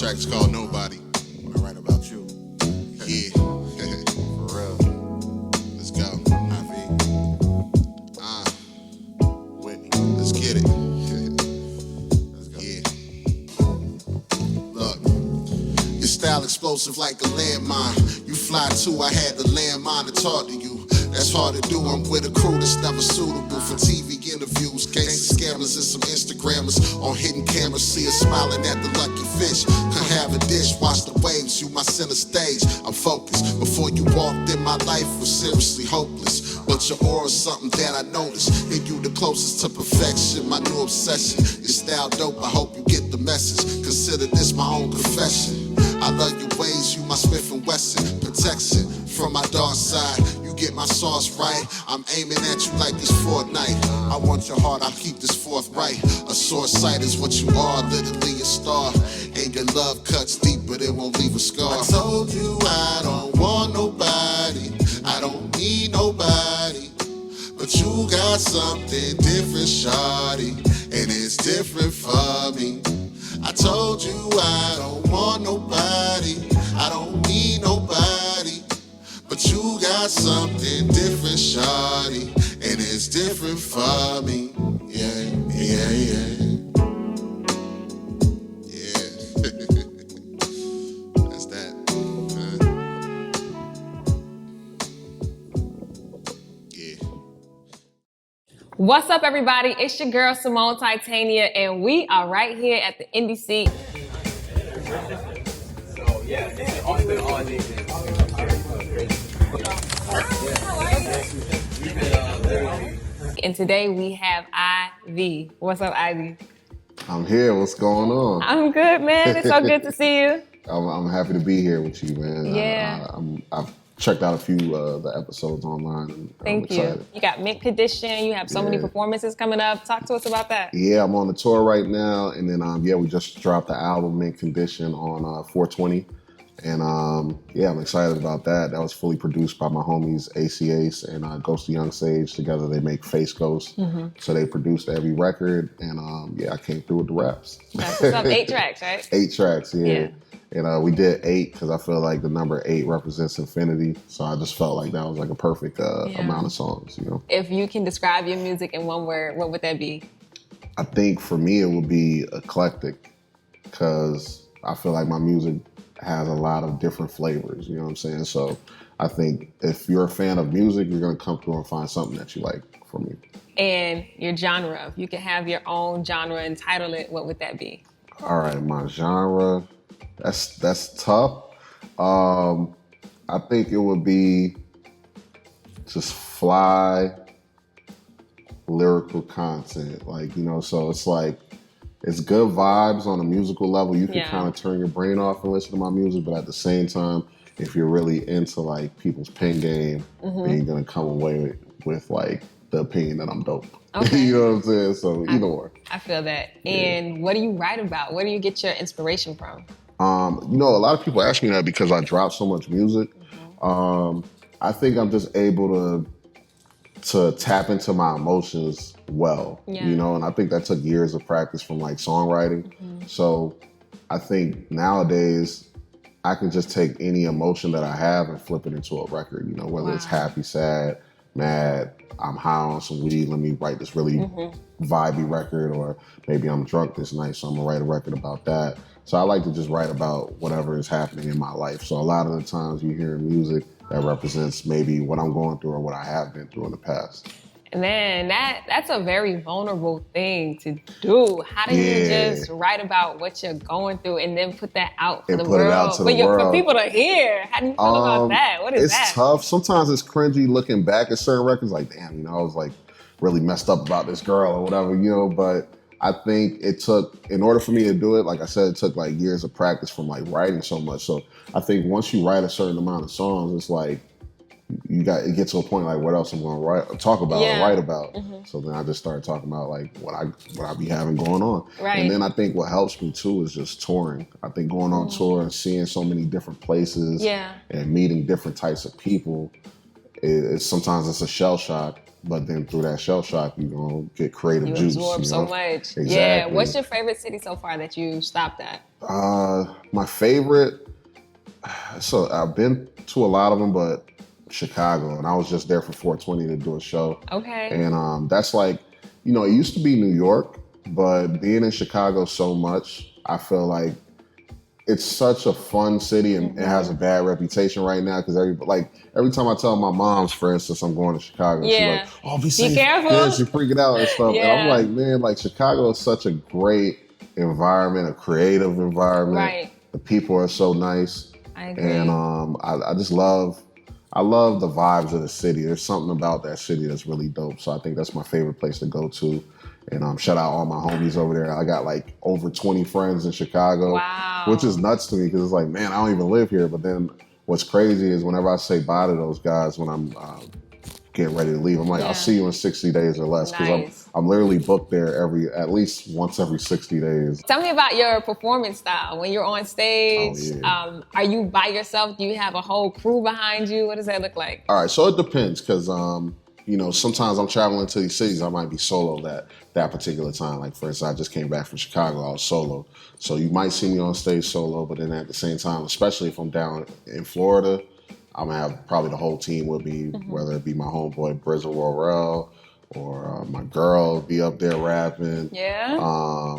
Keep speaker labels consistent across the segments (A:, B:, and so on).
A: track is called Nobody.
B: I write about you.
A: Yeah.
B: For real.
A: Let's go.
B: IV. Whitney.
A: Let's get it.
B: Let's go.
A: Yeah. Look. Your style explosive like a landmine. You fly too, I had the landmine to talk to you. That's hard to do, I'm with a crew that's never suitable for TV interviews. Gangsta scammers and some Instagrammers on hidden cameras. See us smiling at the lucky fish. Could have a dish, watch the waves, you my center stage. I'm focused, before you walked in my life was seriously hopeless. But your aura's something that I noticed. And you the closest to perfection, my new obsession. Your style dope, I hope you get the message. Consider this my own confession. I love your ways, you my Smith & Wesson. Protection from my dark side, you get my sauce right. I'm aiming at you like it's Fortnite. I want your heart, I'll keep this forthright. A sore sight is what you are, literally a star. And your love cuts deep, but it won't leave a scar. I told you I don't want nobody, I don't need nobody. But you got something different, shawty, and it's different for me. I told you I don't want nobody, I don't need nobody. But you got something different, shawty, and it's different for me. Yeah, yeah, yeah. Yeah. That's that. Yeah.
C: What's up, everybody? It's your girl, Symone Titania, and we are right here at the NBC.
D: So, yeah, it's been all day.
C: And today we have Ivy. What's up, Ivy?
E: I'm here. What's going on?
C: I'm good, man. It's so good to see you.
E: I'm happy to be here with you, man.
C: Yeah.
E: I've checked out a few the episodes online. And
C: Thank
E: I'm
C: you.
E: excited.
C: You got Mint Condition. You have so many performances coming up. Talk to us about that.
E: Yeah, I'm on the tour right now, and then we just dropped the album Mint Condition on 420, and I'm excited about that. That was fully produced by my homies AC Ace and Ghost of Young Sage. Together they make Face Ghost, so they produced every record, and I came through with the raps.
C: That's what's up. 8 tracks, right?
E: 8 tracks,
C: Yeah.
E: And we did 8 because I feel like the number 8 represents infinity. So I just felt like that was like a perfect amount of songs, you know.
C: If you can describe your music in one word, what would that be?
E: I think for me it would be eclectic because I feel like my music has a lot of different flavors, you know what I'm saying? So I think if you're a fan of music, you're going to come through and find something that you like from me.
C: And your genre, if you could have your own genre and title it, what would that be?
E: All right, my genre, that's tough. I think it would be just fly lyrical content, like, you know, so it's like, it's good vibes on a musical level. You can kind of turn your brain off and listen to my music, but at the same time, if you're really into like people's pen game, then you're gonna come away with like the opinion that I'm dope.
C: Okay.
E: You know what I'm saying? So either or.
C: I feel that. And what do you write about? Where do you get your inspiration from?
E: You know, a lot of people ask me that because I drop so much music. I think I'm just able to tap into my emotions well, you know, and I think that took years of practice from like songwriting. So I think nowadays I can just take any emotion that I have and flip it into a record, you know, whether it's happy, sad, mad, I'm high on some weed, let me write this really vibey record, or maybe I'm drunk this night, so I'm gonna write a record about that. So I like to just write about whatever is happening in my life. So a lot of the times you hear music that represents maybe what I'm going through or what I have been through in the past.
C: And then that's a very vulnerable thing to do. How do you just write about what you're going through and then put that out for the world? For people to hear. How do you feel about that? What is that?
E: It's tough. Sometimes it's cringy looking back at certain records, like, damn, you know, I was like really messed up about this girl or whatever, you know, but I think it took, in order for me to do it, like I said, it took like years of practice from like writing so much. So I think once you write a certain amount of songs, it's like, it gets to a point like what else I'm going to talk about or write about. So then I just started talking about like what I be having going on.
C: Right.
E: And then I think what helps me too is just touring. I think going on tour and seeing so many different places and meeting different types of people, sometimes it's a shell shock, but then through that shell shock, you're going to get creative juice. You
C: absorb so much.
E: Exactly.
C: Yeah. What's your favorite city so far that you stopped at?
E: My favorite, so I've been to a lot of them, but Chicago, and I was just there for 420 to do a show.
C: Okay.
E: And that's like, you know, it used to be New York, but being in Chicago so much, I feel like it's such a fun city, and it has a bad reputation right now because every time I tell my moms, for instance, I'm going to Chicago, she's like, "Oh, be safe,
C: careful."
E: yeah, she's freaking out and stuff. And I'm like, man, like Chicago is such a great environment, a creative environment.
C: Right.
E: The people are so nice.
C: I agree.
E: And I just love the vibes of the city. There's something about that city that's really dope. So I think that's my favorite place to go to. And shout out all my homies over there. I got like over 20 friends in Chicago,
C: wow,
E: which is nuts to me because it's like, man, I don't even live here. But then what's crazy is whenever I say bye to those guys when I'm getting ready to leave, I'm like, I'll see you in 60 days or less because I'm literally booked there at least once every 60 days.
C: Tell me about your performance style when you're on stage.
E: Oh, yeah.
C: Are you by yourself? Do you have a whole crew behind you? What does that look like?
E: All right, so it depends because you know, sometimes I'm traveling to these cities, I might be solo that particular time. Like, for instance, I just came back from Chicago, I was solo. So you might see me on stage solo, but then at the same time, especially if I'm down in Florida, I'm gonna have probably the whole team with me, whether it be my homeboy Brizzle Worrell or my girl be up there rapping.
C: Yeah.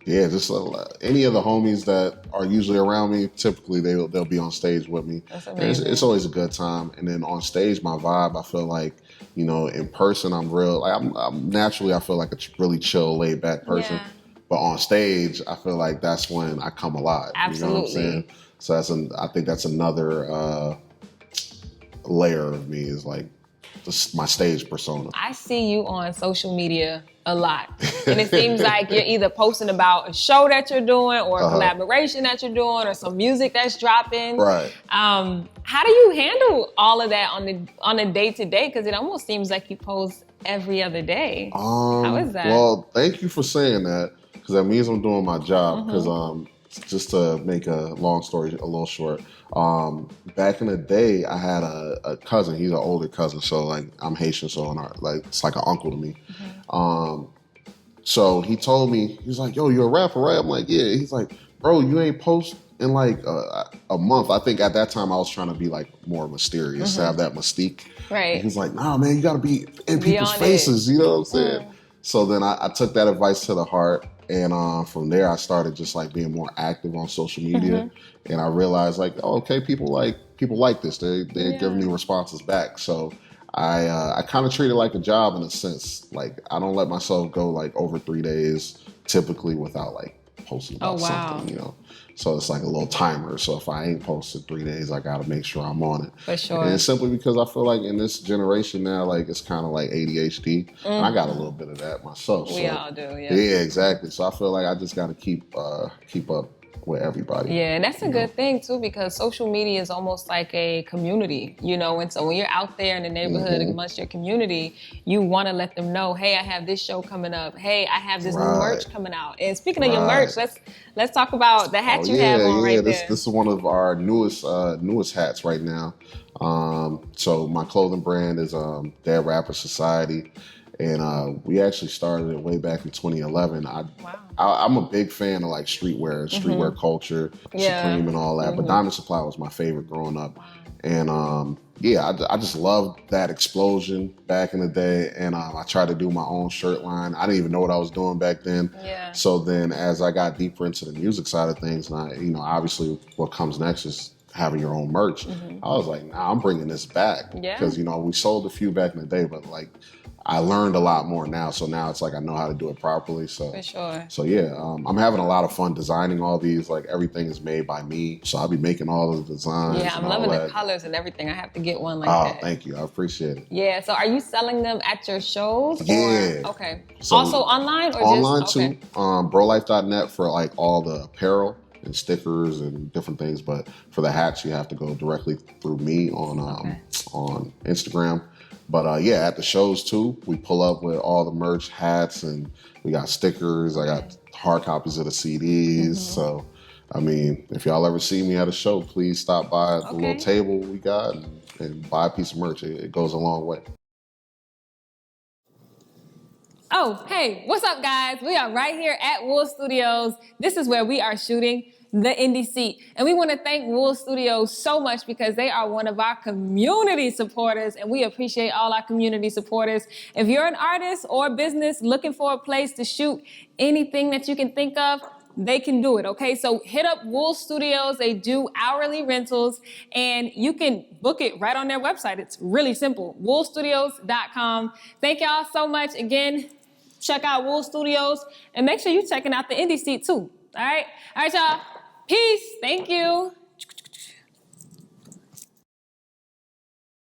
E: Yeah, just any of the homies that are usually around me, typically they'll be on stage with me.
C: That's amazing.
E: It's always a good time. And then on stage, my vibe, I feel like, you know, in person, I'm real. Like I'm naturally, I feel like a really chill, laid back person.
C: Yeah.
E: But on stage, I feel like that's when I come alive.
C: Absolutely.
E: You know what I'm saying? So I think that's another layer of me is like my stage persona.
C: I see you on social media a lot. And it seems like you're either posting about a show that you're doing or a collaboration that you're doing or some music that's dropping.
E: Right.
C: How do you handle all of that on a day-to-day? Because it almost seems like you post every other day. How is that?
E: Well, thank you for saying that because that means I'm doing my job. Because just to make a long story a little short, back in the day, I had a cousin. He's an older cousin, so like I'm Haitian, so it's like an uncle to me. So he told me, he was like, "Yo, you're a rapper, right?" I'm like, "Yeah." He's like, "Bro, you ain't post in like a month." I think at that time I was trying to be like more mysterious, to have that mystique.
C: Right.
E: And he's like, "Nah, man, you got to be in people's faces." You know what I'm saying? So then I took that advice to the heart. And from there, I started just like being more active on social media, and I realized like, oh, okay, people like this. They're giving me responses back. So I kind of treat it like a job in a sense. Like I don't let myself go like over 3 days typically without like posting about something, you know. So it's like a little timer. So if I ain't posted 3 days, I got to make sure I'm on it.
C: For sure.
E: And it's simply because I feel like in this generation now, like it's kind of like ADHD. And I got a little bit of that myself.
C: We all do, yeah.
E: Yeah, exactly. So I feel like I just got to keep up with everybody.
C: Yeah, and that's a good thing too, because social media is almost like a community, you know, and so when you're out there in the neighborhood amongst your community, you want to let them know, hey, I have this show coming up. Hey, I have this new merch coming out. And speaking of your merch, let's talk about the hat you have on right there.
E: This is one of our newest hats right now. So my clothing brand is Dead Rapper Society. And we actually started it way back in 2011. I'm a big fan of like streetwear culture, Supreme and all that. But Diamond Supply was my favorite growing up. And I just loved that explosion back in the day. And I tried to do my own shirt line. I didn't even know what I was doing back then.
C: Yeah.
E: So then as I got deeper into the music side of things, and obviously what comes next is having your own merch. I was like, nah, I'm bringing this back. Because, we sold a few back in the day, but like, I learned a lot more now, so now it's like I know how to do it properly. So
C: for sure.
E: So yeah, I'm having a lot of fun designing all these. Like everything is made by me, so I'll be making all the designs.
C: Yeah, I'm loving the colors and everything. I have to get one like that.
E: Oh, thank you, I appreciate it.
C: Yeah. So are you selling them at your shows?
E: Yeah.
C: Or, okay.
E: So
C: also online or
E: online
C: just
E: too? Brolife.net for like all the apparel and stickers and different things. But for the hats, you have to go directly through me on Instagram. But at the shows too, we pull up with all the merch, hats, and we got stickers. I got hard copies of the CDs. So, I mean, if y'all ever see me at a show, please stop by the little table we got and and buy a piece of merch. It goes a long way.
C: Oh, hey, what's up, guys? We are right here at WUUL Studios. This is where we are shooting the Indie Seat. And we want to thank WUUL Studios so much because they are one of our community supporters, and we appreciate all our community supporters. If you're an artist or business looking for a place to shoot anything that you can think of, they can do it, okay? So hit up WUUL Studios. They do hourly rentals, and you can book it right on their website. It's really simple, WUULstudios.com. Thank y'all so much. Again, check out WUUL Studios, and make sure you're checking out the Indie Seat too, all right? All right, y'all. Peace. Thank you.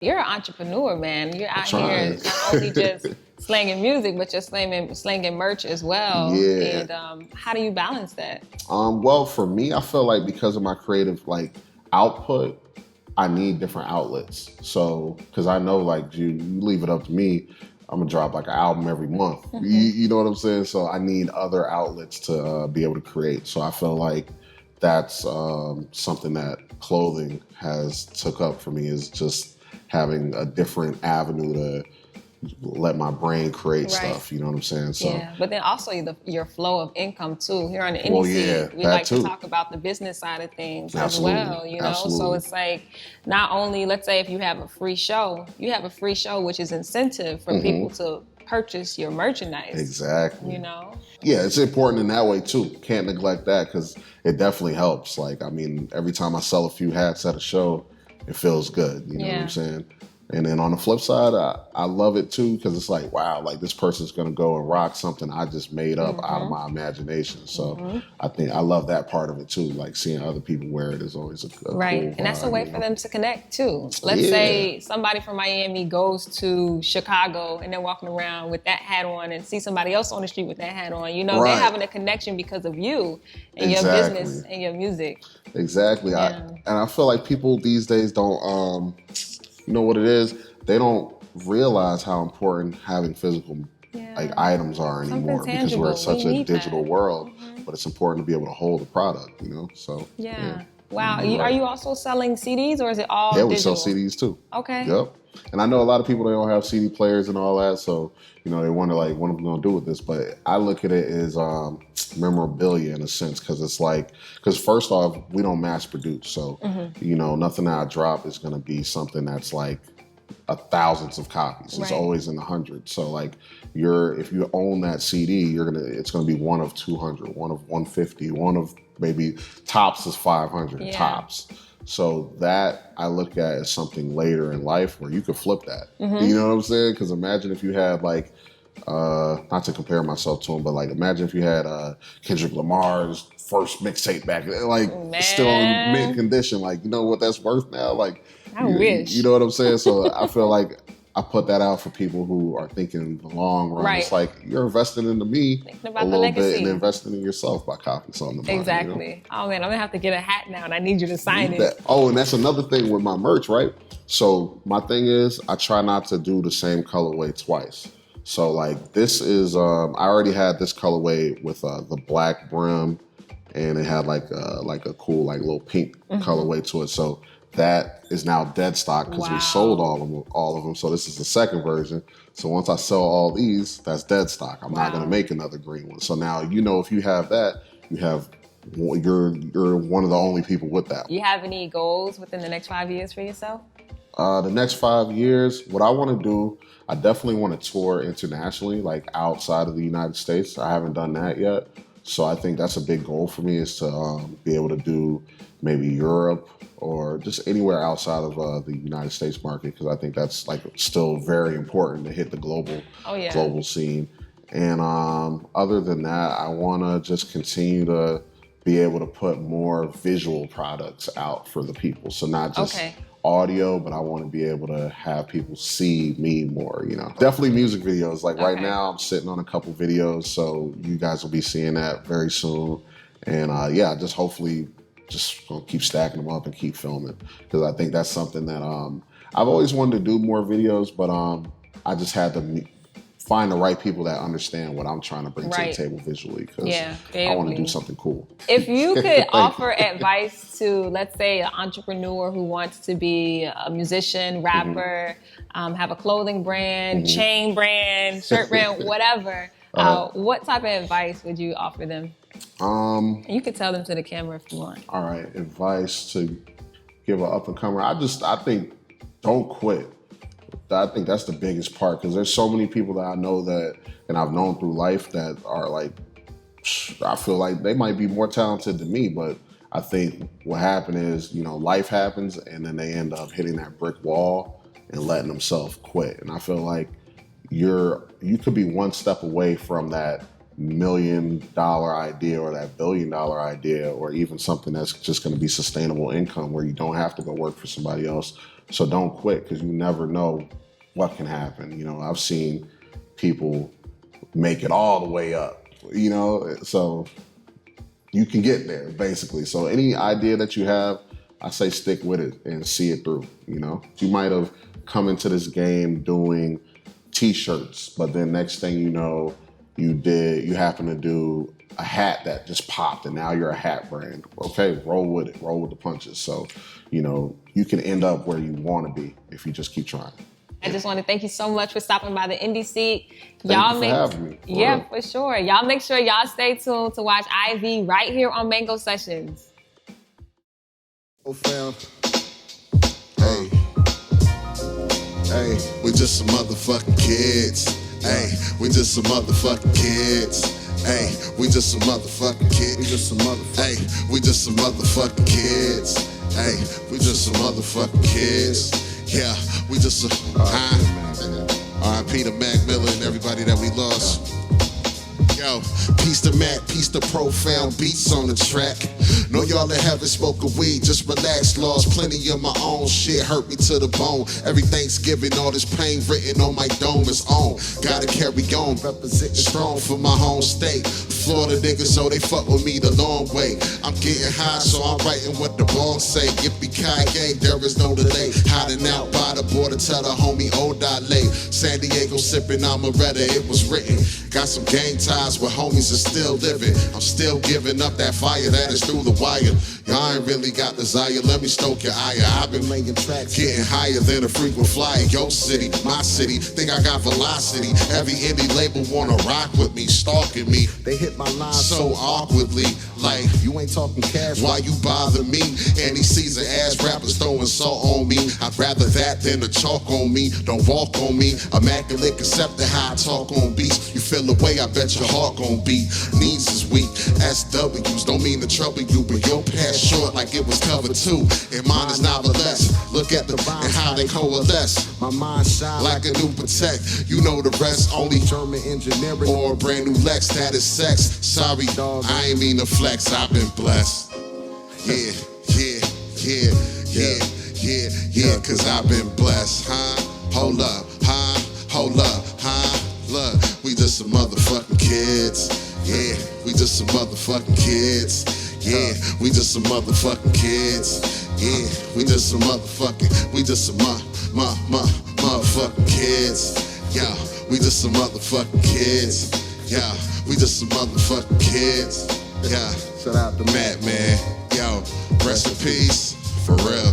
C: You're an entrepreneur, man. You're out here not only just slanging music, but you're slanging merch as well.
E: Yeah.
C: And how do you balance that?
E: Well, for me, I feel like because of my creative output, I need different outlets. So, because I know you leave it up to me, I'm gonna drop an album every month. Mm-hmm. You know what I'm saying? So I need other outlets to be able to create. So I feel like that's something that clothing has took up for me, is just having a different avenue to let my brain create stuff. You know what I'm saying? So,
C: yeah, but then also your flow of income too. Here on the Indie Seat, we like to talk about the business side of things as well. You know, so it's not only, let's say if you have a free show, which is incentive for people to purchase your merchandise.
E: Exactly.
C: You know?
E: Yeah, it's important in that way too. Can't neglect that because it definitely helps. Every time I sell a few hats at a show, it feels good. You know what I'm saying? And then on the flip side, I love it too because it's wow, this person's gonna go and rock something I just made up out of my imagination. So I think I love that part of it too. Seeing other people wear it is always a cool vibe,
C: and that's a way for them to connect too. Let's say somebody from Miami goes to Chicago and they're walking around with that hat on and see somebody else on the street with that hat on. You know, they're having a connection because of you and your business and your music.
E: Exactly. Yeah. I feel like people these days don't. You know what it is? They don't realize how important having physical items are anymore because we're in such a digital world. But it's important to be able to hold a product, you know? So
C: wow. Are you also selling CDs or is it all digital?
E: We sell CDs too.
C: Okay.
E: Yep. And I know a lot of people, they don't have CD players and all that, so they wonder what am I going to do with this? But I look at it as memorabilia in a sense, because it's because first off, we don't mass produce, so nothing that I drop is going to be something that's thousands of copies. It's always in the hundreds. So if you own that CD, it's gonna be one of 200, one of 150, one of maybe tops is 500 tops. So that I look at as something later in life where you could flip that. You know what I'm saying? Because imagine if you had not to compare myself to him, but imagine if you had Kendrick Lamar's first mixtape back, still in mint condition. You know what that's worth now?
C: I wish.
E: You know what I'm saying? So I feel I put that out for people who are thinking in the long run. It's you're investing into me a little bit and investing in yourself by copying something of mine.
C: Exactly. You know? Oh man, I'm gonna have to get a hat now and I need you to sign it.
E: Oh, and that's another thing with my merch, right? So my thing is I try not to do the same colorway twice. So this is, I already had this colorway with the black brim and it had a cool little pink colorway to it. So that is now dead stock because we sold all of them. So this is the second version. So once I sell all these, that's dead stock. I'm not going to make another green one. So now, if you have that, you're one of the only people with that.
C: You have any goals within the next 5 years for yourself?
E: The next 5 years, what I want to do, I definitely want to tour internationally, outside of the United States. I haven't done that yet. So I think that's a big goal for me, is to be able to do maybe Europe or just anywhere outside of the United States market, because I think that's still very important to hit the global scene. And other than that, I want to just continue to be able to put more visual products out for the people. So not just audio, but I want to be able to have people see me more, Definitely music videos. Right now, I'm sitting on a couple videos, so you guys will be seeing that very soon. And just hopefully just gonna keep stacking them up and keep filming, because I think that's something that I've always wanted to do more videos, but I just had to find the right people that understand what I'm trying to bring to the table visually, because I want to do something cool.
C: If you could offer advice to, let's say, an entrepreneur who wants to be a musician, rapper, have a clothing brand, chain brand, shirt brand, whatever, what type of advice would you offer them? You could tell them to the camera if you want.
E: All right, advice to give an up-and-comer. I think don't quit. I think that's the biggest part, because there's so many people that I know that, and I've known through life, that are like, I feel like they might be more talented than me, but I think what happened is, you know, life happens and then they end up hitting that brick wall and letting themselves quit. And I feel like you could be one step away from that $1 million idea or that $1 billion idea, or even something that's just going to be sustainable income where you don't have to go work for somebody else. So don't quit, because you never know what can happen. You know, I've seen people make it all the way up, you know, so you can get there basically. So any idea that you have, I say stick with it and see it through. You know, you might have come into this game doing t-shirts, but then next thing you know, you happen to do a hat that just popped and now you're a hat brand. Okay, roll with it, roll with the punches. So, you know, you can end up where you want to be if you just keep trying.
C: I just want to thank you so much for stopping by the Indie Seat.
E: Thank you for having me.
C: For sure. Y'all make sure y'all stay tuned to watch Ivy right here on Mango Sessions.
A: Oh, fam. Hey, we just some motherfucking kids. Hey, we just some motherfucking kids. Hey, we just some motherfucking kids. We just some motherfucking. Hey, we just some motherfucking kids. Hey, we just some motherfucking kids. Yeah, we just some. R.I.P. to Mac Miller and everybody that we lost. Yo, peace to Mac, peace to Profound Beats on the track. Know y'all that haven't spoke of weed, just relax, lost plenty of my own shit, hurt me to the bone. Every Thanksgiving, all this pain written on my dome is on. Gotta carry on, representing strong for my home state. Florida niggas, so they fuck with me the long way. I'm getting high, so I'm writing what the bong say. Yippee-ki-yay, there is no delay. Hiding out by the border, tell the homie Odale. San Diego sipping Amaretta, it was written. Got some gang ties with homies that still living. I'm still giving up that fire that is through the wire. Y'all ain't really got desire, let me stoke your ire. I've been laying tracks, getting higher than a frequent flyer. Yo city, my city, think I got velocity. Every indie label wanna rock with me, stalking me. They hit my line so awkwardly, like, you ain't talking cash, why you bother me? Any season ass rappers throwing salt on me. I'd rather that than the chalk on me. Don't walk on me, immaculate concept of how I talk on beats. You feel the way, I bet your heart gon' beat. Knees is weak, SWs don't mean to trouble you, but your past short like it was covered too. And mine is novelette. Look at the and how they coalesce. My mind shine like a new Protect. You know the rest, only German engineering or a brand new Lex, that is sex. Sorry, dog, I ain't mean to flex, I've been blessed. Yeah, cause I've been blessed, huh? Hold up, huh? Look, we just some motherfucking kids. Yeah, we just some motherfucking kids. Yeah, we just some motherfucking kids. Yeah, we just some motherfucking, we just some motherfucking kids. Yeah, we just some motherfucking kids. Yeah, we just some motherfucking kids. Yeah, shout out to Matt, man. Yo, rest in peace, for real.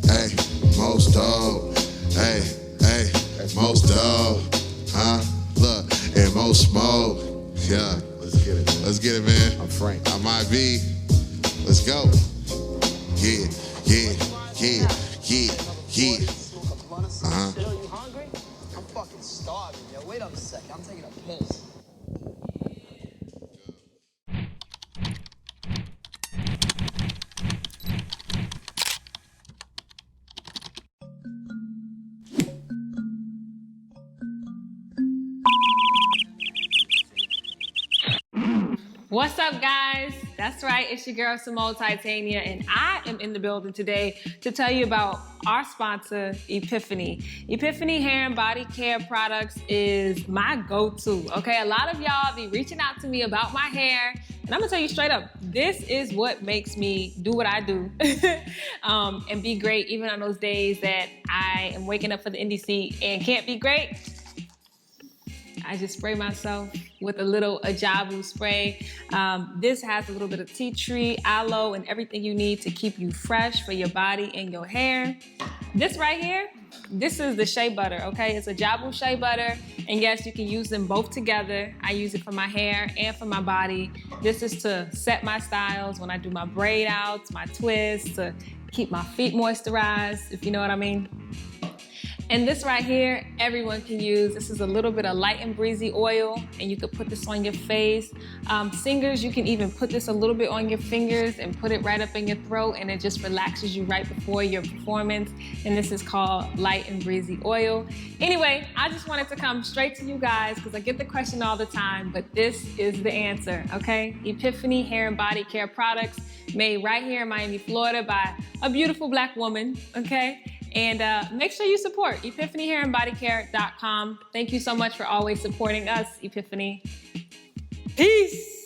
A: Hey, most dope. Hey, most dope. Look, and most smoke. Yeah, let's get it, man. I'm Frank. I might be. Let's go. Yeah.
F: Still, you hungry? I'm fucking starving, yo. Wait up a second, I'm taking a piss.
C: What's up, guys? that's right. It's your girl, Symone Titania, and I am in the building today to tell you about our sponsor, Epiphanii. Epiphanii hair and body care products is my go-to, okay? A lot of y'all be reaching out to me about my hair, and I'm gonna tell you straight up, this is what makes me do what I do and be great even on those days that I am waking up for the indie seat and can't be great. I just spray myself with a little Ajabu spray. This has a little bit of tea tree, aloe, and everything you need to keep you fresh for your body and your hair. This right here, this is the shea butter, okay? It's Ajabu shea butter, and yes, you can use them both together. I use it for my hair and for my body. This is to set my styles when I do my braid outs, my twists, to keep my feet moisturized, if you know what I mean. And this right here, everyone can use. This is a little bit of light and breezy oil, and you could put this on your face. Singers, you can even put this a little bit on your fingers and put it right up in your throat, and it just relaxes you right before your performance. And this is called light and breezy oil. Anyway, I just wanted to come straight to you guys because I get the question all the time, but this is the answer, okay? Epiphanii hair and body care products made right here in Miami, Florida by a beautiful Black woman, okay? And make sure you support EpiphaniiHairandBodyCare.com. Thank you so much for always supporting us, Epiphanii. Peace.